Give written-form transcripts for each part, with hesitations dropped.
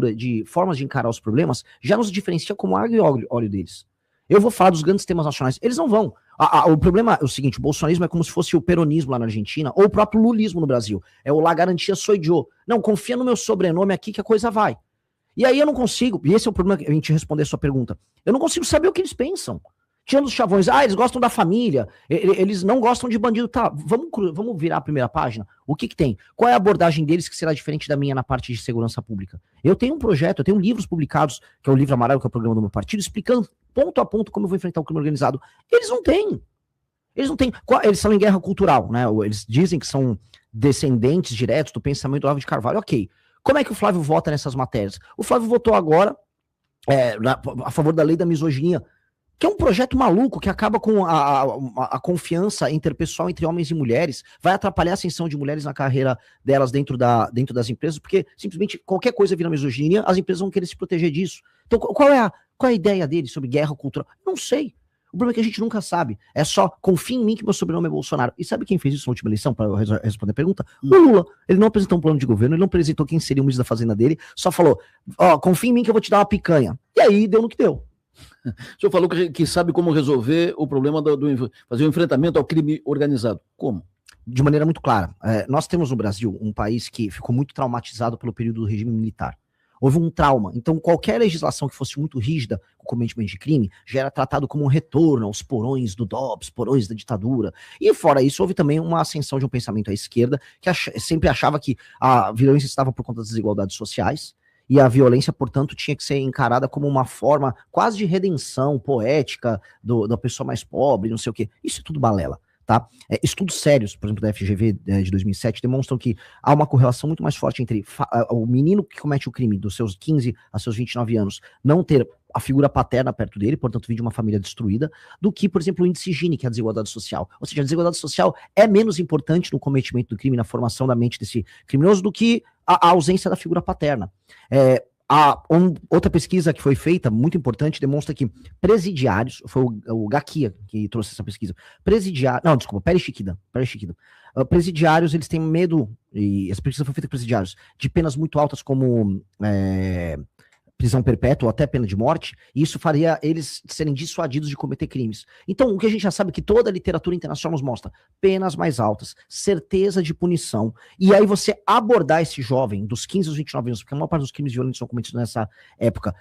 de formas de encarar os problemas, já nos diferencia como água e óleo deles. Eu vou falar dos grandes temas nacionais. Eles não vão. O problema é o seguinte, o bolsonarismo é como se fosse o peronismo lá na Argentina, ou o próprio lulismo no Brasil. É o la garantia soy yo. Não, confia no meu sobrenome aqui que a coisa vai. E aí eu não consigo, e esse é o problema que a gente responder a sua pergunta, eu não consigo saber o que eles pensam. Tirando os chavões, eles gostam da família, eles não gostam de bandido, tá, vamos virar a primeira página, o que tem? Qual é a abordagem deles que será diferente da minha na parte de segurança pública? Eu tenho um projeto, eu tenho livros publicados, que é o Livro Amarelo, que é o programa do meu partido, explicando ponto a ponto como eu vou enfrentar o crime organizado. Eles não têm. Eles são em guerra cultural, né? Eles dizem que são descendentes diretos do pensamento do Olavo de Carvalho, ok. Como é que o Flávio vota nessas matérias? O Flávio votou agora a favor da lei da misoginia, que é um projeto maluco que acaba com a confiança interpessoal entre homens e mulheres, vai atrapalhar a ascensão de mulheres na carreira delas dentro das empresas, porque simplesmente qualquer coisa vira misoginia, as empresas vão querer se proteger disso. Então, qual é a ideia deles sobre guerra cultural? Não sei. O problema é que a gente nunca sabe. É só, confia em mim que meu sobrenome é Bolsonaro. E sabe quem fez isso na última eleição, para eu responder a pergunta? O Lula. Ele não apresentou um plano de governo, ele não apresentou quem seria o ministro da Fazenda dele, só falou, confia em mim que eu vou te dar uma picanha. E aí, deu no que deu. O senhor falou que sabe como resolver o problema fazer o enfrentamento ao crime organizado. Como? De maneira muito clara. Nós temos no Brasil um país que ficou muito traumatizado pelo período do regime militar. Houve um trauma. Então, qualquer legislação que fosse muito rígida com o cometimento de crime já era tratado como um retorno aos porões do DOPS, porões da ditadura. E fora isso, houve também uma ascensão de um pensamento à esquerda que sempre achava que a violência estava por conta das desigualdades sociais. E a violência, portanto, tinha que ser encarada como uma forma quase de redenção poética da pessoa mais pobre, não sei o quê. Isso é tudo balela, tá? Estudos sérios, por exemplo, da FGV de 2007, demonstram que há uma correlação muito mais forte entre o menino que comete o crime dos seus 15 a seus 29 anos não ter a figura paterna perto dele, portanto, vir de uma família destruída, do que, por exemplo, o índice Gini, que é a desigualdade social. Ou seja, a desigualdade social é menos importante no cometimento do crime, na formação da mente desse criminoso, do que a ausência da figura paterna. Outra pesquisa que foi feita, muito importante, demonstra que presidiários, foi o Gakia que trouxe essa pesquisa, Pérez Chiquida. Presidiários, eles têm medo, e essa pesquisa foi feita com presidiários, de penas muito altas como prisão perpétua ou até pena de morte, e isso faria eles serem dissuadidos de cometer crimes. Então, o que a gente já sabe que toda a literatura internacional nos mostra, penas mais altas, certeza de punição, e aí você abordar esse jovem dos 15 aos 29 anos, porque a maior parte dos crimes violentos são cometidos nessa época,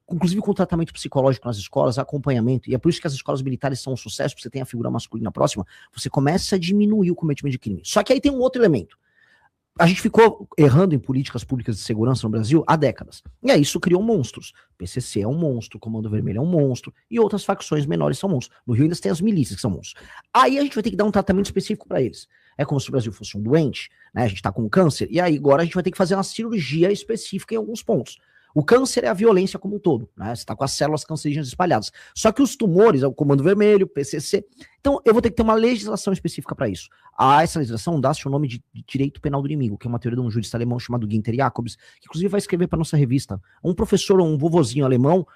inclusive com tratamento psicológico nas escolas, acompanhamento, e é por isso que as escolas militares são um sucesso, porque você tem a figura masculina próxima, você começa a diminuir o cometimento de crime. Só que aí tem um outro elemento. A gente ficou errando em políticas públicas de segurança no Brasil há décadas. E aí isso criou monstros. PCC é um monstro, Comando Vermelho é um monstro, e outras facções menores são monstros. No Rio ainda tem as milícias que são monstros. Aí a gente vai ter que dar um tratamento específico para eles. É como se o Brasil fosse um doente, né? A gente tá com câncer, e aí agora a gente vai ter que fazer uma cirurgia específica em alguns pontos. O câncer é a violência como um todo, né? Você tá com as células cancerígenas espalhadas. Só que os tumores, é o Comando Vermelho, PCC. Então, eu vou ter que ter uma legislação específica para isso. Essa legislação dá-se o nome de direito penal do inimigo, que é uma teoria de um jurista alemão chamado Günther Jacobs, que inclusive vai escrever para nossa revista. Um professor, um vovozinho alemão,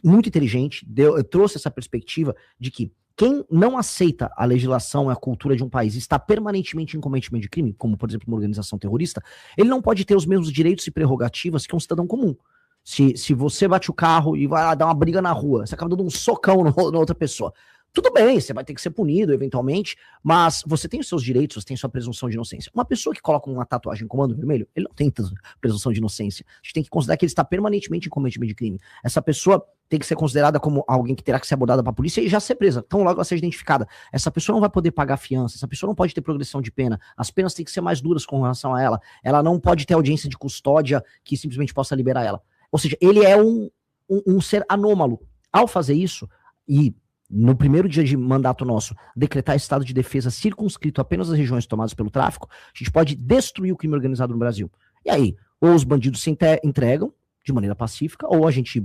muito inteligente, trouxe essa perspectiva de que quem não aceita a legislação e a cultura de um país e está permanentemente em cometimento de crime, como, por exemplo, uma organização terrorista, ele não pode ter os mesmos direitos e prerrogativas que um cidadão comum. Se você bate o carro e vai lá dar uma briga na rua, você acaba dando um socão na outra pessoa. Tudo bem, você vai ter que ser punido eventualmente, mas você tem os seus direitos, você tem sua presunção de inocência. Uma pessoa que coloca uma tatuagem em Comando Vermelho, ele não tem presunção de inocência. A gente tem que considerar que ele está permanentemente em cometimento de crime. Essa pessoa tem que ser considerada como alguém que terá que ser abordada para a polícia e já ser presa. Então logo ela seja identificada. Essa pessoa não vai poder pagar fiança, essa pessoa não pode ter progressão de pena, as penas têm que ser mais duras com relação a ela, ela não pode ter audiência de custódia que simplesmente possa liberar ela. Ou seja, ele é um ser anômalo. Ao fazer isso, e no primeiro dia de mandato nosso, decretar estado de defesa circunscrito apenas às regiões tomadas pelo tráfico, a gente pode destruir o crime organizado no Brasil. E aí, ou os bandidos se entregam de maneira pacífica, ou a gente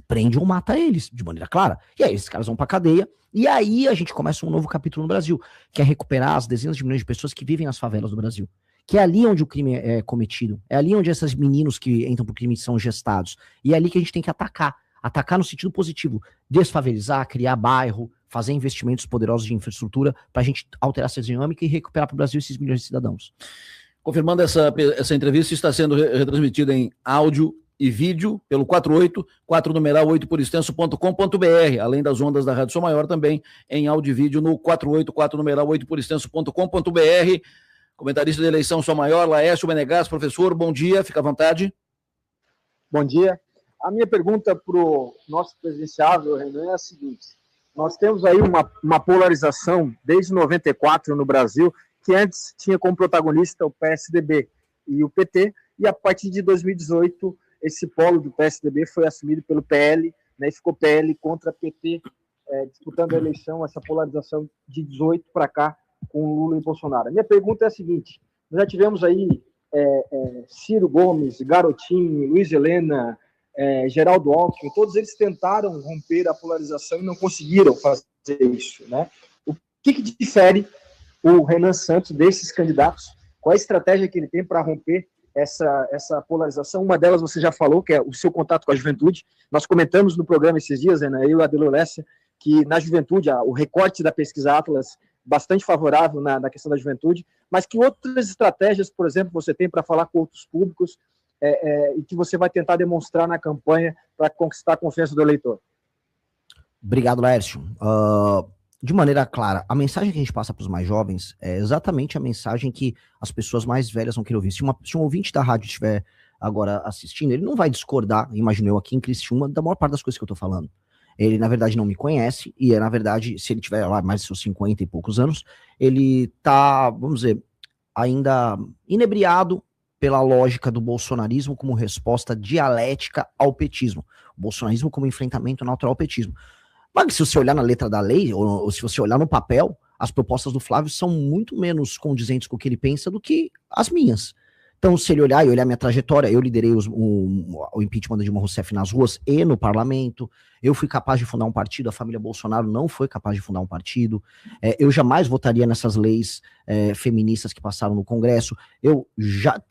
prende ou mata eles de maneira clara. E aí esses caras vão pra cadeia, e aí a gente começa um novo capítulo no Brasil, que é recuperar as dezenas de milhões de pessoas que vivem nas favelas do Brasil. Que é ali onde o crime é cometido, é ali onde esses meninos que entram pro crime são gestados, e é ali que a gente tem que atacar no sentido positivo, desfavelizar, criar bairro, fazer investimentos poderosos de infraestrutura pra gente alterar essa dinâmica e recuperar pro Brasil esses milhões de cidadãos. Confirmando, essa entrevista está sendo retransmitida em áudio e vídeo pelo 4 numeral 8 por extenso.com.br, além das ondas da Rádio Som Maior também em áudio e vídeo no 4 numeral 8 por extenso.com.br. Comentarista de eleição Som Maior, Laércio Menegas. Professor, bom dia, fica à vontade. Bom dia. A minha pergunta para o nosso presidenciável, Renan, é a seguinte: nós temos aí uma polarização desde 94 no Brasil, que antes tinha como protagonista o PSDB e o PT, e a partir de 2018 esse polo do PSDB foi assumido pelo PL, né, e ficou PL contra PT, disputando a eleição, essa polarização de 18 para cá, com Lula e Bolsonaro. A minha pergunta é a seguinte: nós já tivemos aí Ciro Gomes, Garotinho, Luiz Helena, Geraldo Alckmin, todos eles tentaram romper a polarização e não conseguiram fazer isso, né? O que difere o Renan Santos desses candidatos? Qual a estratégia que ele tem para romper essa polarização? Uma delas você já falou, que é o seu contato com a juventude. Nós comentamos no programa esses dias, Renan, eu e a Adelor Lessa, que na juventude, o recorte da pesquisa Atlas bastante favorável na questão da juventude, mas que outras estratégias, por exemplo, você tem para falar com outros públicos e que você vai tentar demonstrar na campanha para conquistar a confiança do eleitor? Obrigado, Laércio. De maneira clara, a mensagem que a gente passa para os mais jovens é exatamente a mensagem que as pessoas mais velhas vão querer ouvir. Se um ouvinte da rádio estiver agora assistindo, ele não vai discordar, imagino eu aqui em Criciúma, da maior parte das coisas que eu estou falando. Ele, na verdade, não me conhece, e, na verdade, se ele tiver lá mais de seus 50 e poucos anos, ele tá, vamos dizer, ainda inebriado pela lógica do bolsonarismo como resposta dialética ao petismo. O bolsonarismo como enfrentamento natural ao petismo. Mas se você olhar na letra da lei, ou se você olhar no papel, as propostas do Flávio são muito menos condizentes com o que ele pensa do que as minhas. Então, se ele olhar minha trajetória, eu liderei o impeachment da Dilma Rousseff nas ruas e no parlamento, eu fui capaz de fundar um partido, a família Bolsonaro não foi capaz de fundar um partido, eu jamais votaria nessas leis feministas que passaram no Congresso,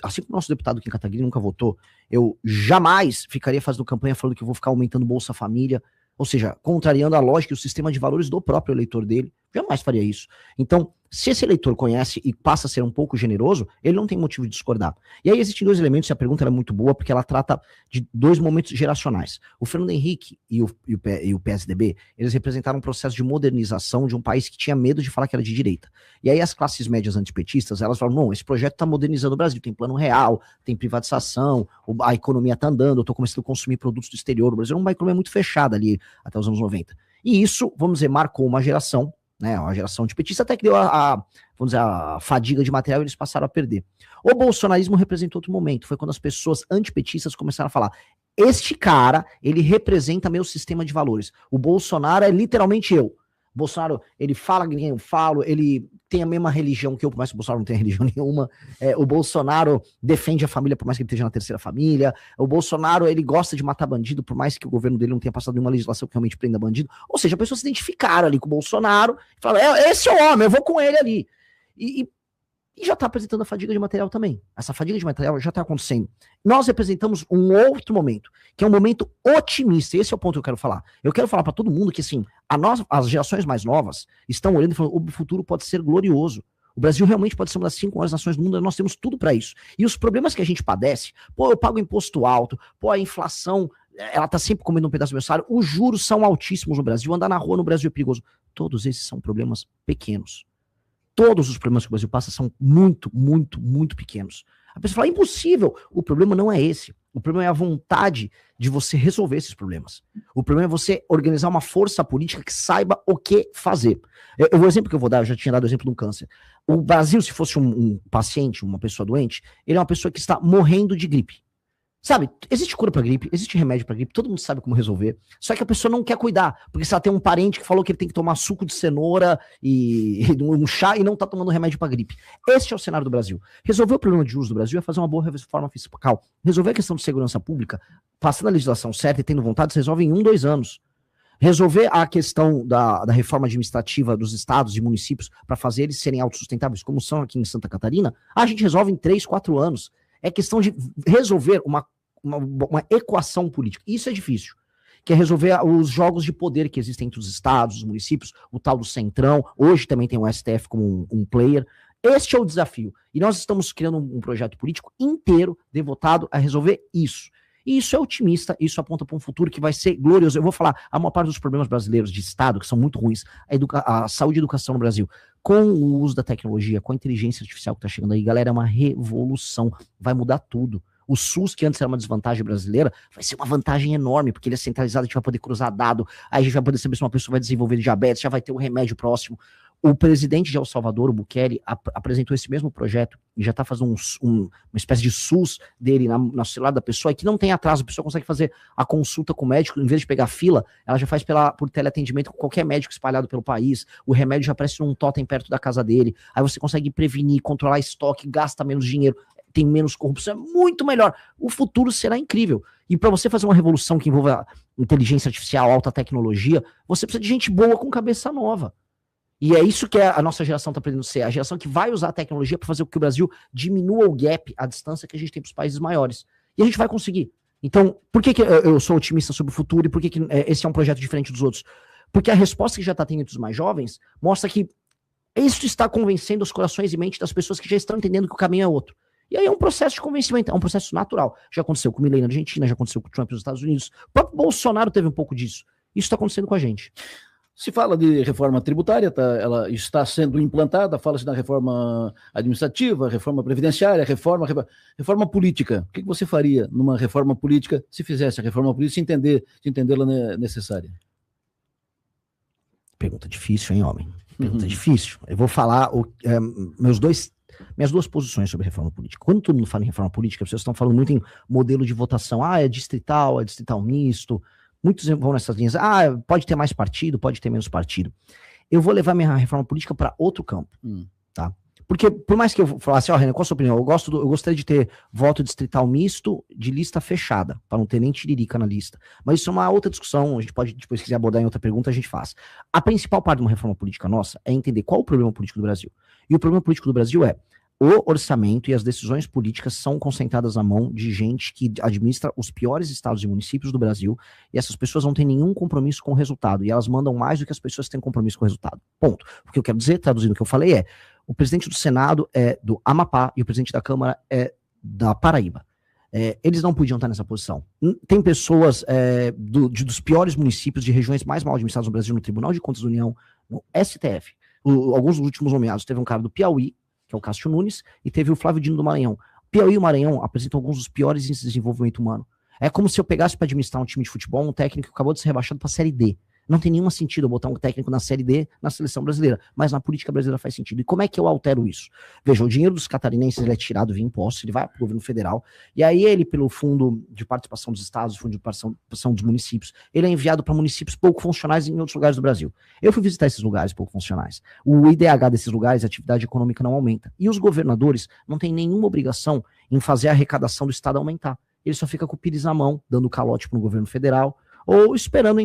assim como o nosso deputado Kim Kataguiri nunca votou, eu jamais ficaria fazendo campanha falando que eu vou ficar aumentando Bolsa Família, ou seja, contrariando a lógica e o sistema de valores do próprio eleitor dele, jamais faria isso. Então, se esse eleitor conhece e passa a ser um pouco generoso, ele não tem motivo de discordar. E aí existem dois elementos, e a pergunta é muito boa, porque ela trata de dois momentos geracionais. O Fernando Henrique e o PSDB, eles representaram um processo de modernização de um país que tinha medo de falar que era de direita. E aí as classes médias antipetistas, elas falam, não, esse projeto está modernizando o Brasil, tem plano real, tem privatização, a economia está andando, eu estou começando a consumir produtos do exterior, o Brasil é uma economia muito fechada ali até os anos 90. E isso, vamos dizer, marcou uma geração, né, uma geração de petistas, até que deu vamos dizer, a fadiga de material e eles passaram a perder. O bolsonarismo representou outro momento, foi quando as pessoas antipetistas começaram a falar, este cara, ele representa meu sistema de valores, o Bolsonaro é literalmente eu. O Bolsonaro, ele fala que eu falo, ele tem a mesma religião que eu, por mais que o Bolsonaro não tenha religião nenhuma, o Bolsonaro defende a família, por mais que ele esteja na terceira família, o Bolsonaro, ele gosta de matar bandido, por mais que o governo dele não tenha passado nenhuma legislação que realmente prenda bandido, ou seja, as pessoas se identificaram ali com o Bolsonaro, e falaram, esse é o homem, eu vou com ele ali, e já está apresentando a fadiga de material também. Essa fadiga de material já está acontecendo. Nós representamos um outro momento, que é um momento otimista. Esse é o ponto que eu quero falar. Eu quero falar para todo mundo que, assim, as gerações mais novas estão olhando e falando, o futuro pode ser glorioso. O Brasil realmente pode ser uma das 5 maiores nações do mundo, nós temos tudo para isso. E os problemas que a gente padece, eu pago imposto alto, a inflação, ela tá sempre comendo um pedaço do meu salário, os juros são altíssimos no Brasil, andar na rua no Brasil é perigoso. Todos esses são problemas pequenos. Todos os problemas que o Brasil passa são muito, muito, muito pequenos. A pessoa fala, impossível. O problema não é esse. O problema é a vontade de você resolver esses problemas. O problema é você organizar uma força política que saiba o que fazer. O exemplo que eu vou dar, eu já tinha dado o exemplo do câncer. O Brasil, se fosse um paciente, uma pessoa doente, ele é uma pessoa que está morrendo de gripe. Sabe, existe cura pra gripe, existe remédio pra gripe, todo mundo sabe como resolver, só que a pessoa não quer cuidar, porque se ela tem um parente que falou que ele tem que tomar suco de cenoura e um chá e não tá tomando remédio pra gripe. Este é o cenário do Brasil. Resolver o problema de juros do Brasil é fazer uma boa reforma fiscal. Resolver a questão de segurança pública, passando a legislação certa e tendo vontade, se resolve em 1, 2 anos. Resolver a questão da reforma administrativa dos estados e municípios para fazer eles serem autossustentáveis, como são aqui em Santa Catarina, a gente resolve em 3, 4 anos. É questão de resolver uma equação política. Isso é difícil, que é resolver os jogos de poder que existem entre os estados, os municípios, o tal do Centrão, hoje também tem o STF como um player. Este é o desafio. E nós estamos criando um projeto político inteiro devotado a resolver isso. E isso é otimista, isso aponta para um futuro que vai ser glorioso. Eu vou falar, a maior parte dos problemas brasileiros de Estado, que são muito ruins, a saúde e educação no Brasil, com o uso da tecnologia, com a inteligência artificial que está chegando aí, galera, é uma revolução, vai mudar tudo. O SUS, que antes era uma desvantagem brasileira, vai ser uma vantagem enorme, porque ele é centralizado, a gente vai poder cruzar dado, aí a gente vai poder saber se uma pessoa vai desenvolver diabetes, já vai ter um remédio próximo. O presidente de El Salvador, o Bukele, apresentou esse mesmo projeto e já está fazendo uma espécie de SUS dele no celular da pessoa, e que não tem atraso, a pessoa consegue fazer a consulta com o médico, em vez de pegar fila, ela já faz por teleatendimento com qualquer médico espalhado pelo país, o remédio já aparece num totem perto da casa dele, aí você consegue prevenir, controlar estoque, gasta menos dinheiro, tem menos corrupção, é muito melhor. O futuro será incrível. E para você fazer uma revolução que envolva inteligência artificial, alta tecnologia, você precisa de gente boa com cabeça nova. E é isso que a nossa geração está aprendendo a ser, a geração que vai usar a tecnologia para fazer com que o Brasil diminua o gap, a distância que a gente tem para os países maiores. E a gente vai conseguir. Então, por que eu sou otimista sobre o futuro e por que esse é um projeto diferente dos outros? Porque a resposta que já está tendo entre os mais jovens mostra que isso está convencendo os corações e mentes das pessoas que já estão entendendo que o caminho é outro. E aí é um processo de convencimento, é um processo natural. Já aconteceu com o Milei na Argentina, já aconteceu com o Trump nos Estados Unidos. O próprio Bolsonaro teve um pouco disso. Isso está acontecendo com a gente. Se fala de reforma tributária, ela está sendo implantada, fala-se da reforma administrativa, reforma previdenciária, reforma política. O que você faria numa reforma política se fizesse a reforma política se entendê-la necessária? Pergunta difícil, hein, homem? Pergunta difícil. Eu vou falar minhas duas posições sobre reforma política. Quando todo mundo fala em reforma política, as pessoas estão falando muito em modelo de votação. É distrital misto. Muitos vão nessas linhas. Pode ter mais partido, pode ter menos partido. Eu vou levar minha reforma política para outro campo. Tá? Porque, por mais que eu falasse, Renan, qual a sua opinião? Eu gostaria de ter voto distrital misto de lista fechada, para não ter nem tiririca na lista. Mas isso é uma outra discussão, a gente pode, depois, se quiser abordar em outra pergunta, a gente faz. A principal parte de uma reforma política nossa é entender qual o problema político do Brasil. E o problema político do Brasil é o orçamento e as decisões políticas são concentradas na mão de gente que administra os piores estados e municípios do Brasil, e essas pessoas não têm nenhum compromisso com o resultado, e elas mandam mais do que as pessoas que têm compromisso com o resultado. Ponto. O que eu quero dizer, traduzindo o que eu falei, o presidente do Senado é do Amapá e o presidente da Câmara é da Paraíba. Eles não podiam estar nessa posição. Tem pessoas dos piores municípios, de regiões mais mal administradas no Brasil, no Tribunal de Contas da União, no STF. Alguns dos últimos nomeados, teve um cara do Piauí, que é o Cássio Nunes, e teve o Flávio Dino do Maranhão. Piauí e o Maranhão apresentam alguns dos piores índices de desenvolvimento humano. É como se eu pegasse para administrar um time de futebol, um técnico que acabou de ser rebaixado para a Série D. Não tem nenhum sentido eu botar um técnico na Série D na seleção brasileira, mas na política brasileira faz sentido. E como é que eu altero isso? Veja, o dinheiro dos catarinenses ele é tirado via impostos, ele vai para o governo federal, e aí ele, pelo fundo de participação dos estados, fundo de participação dos municípios, ele é enviado para municípios pouco funcionais em outros lugares do Brasil. Eu fui visitar esses lugares pouco funcionais. O IDH desses lugares, a atividade econômica não aumenta. E os governadores não têm nenhuma obrigação em fazer a arrecadação do estado aumentar. Ele só fica com o pires na mão, dando calote para o governo federal, ou esperando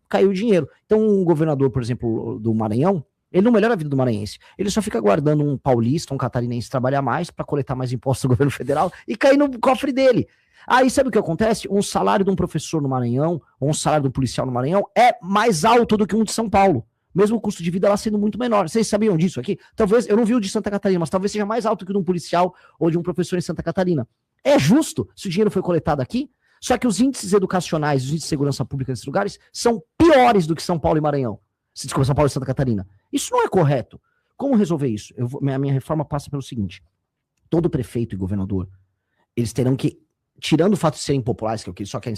cair o dinheiro. Então, um governador, por exemplo, do Maranhão, ele não melhora a vida do maranhense. Ele só fica aguardando um paulista, um catarinense trabalhar mais para coletar mais impostos do governo federal e cair no cofre dele. Aí, sabe o que acontece? Um salário de um professor no Maranhão, ou um salário de um policial no Maranhão, é mais alto do que um de São Paulo. Mesmo o custo de vida lá sendo muito menor. Vocês sabiam disso aqui? Talvez, eu não vi o de Santa Catarina, mas talvez seja mais alto que o de um policial ou de um professor em Santa Catarina. É justo se o dinheiro foi coletado aqui? Só que os índices educacionais, os índices de segurança pública nesses lugares são piores do que São Paulo e Maranhão. Desculpa, São Paulo e Santa Catarina. Isso não é correto. Como resolver isso? A minha reforma passa pelo seguinte. Todo prefeito e governador, eles terão que, tirando o fato de serem populares, que é o que eles só querem ser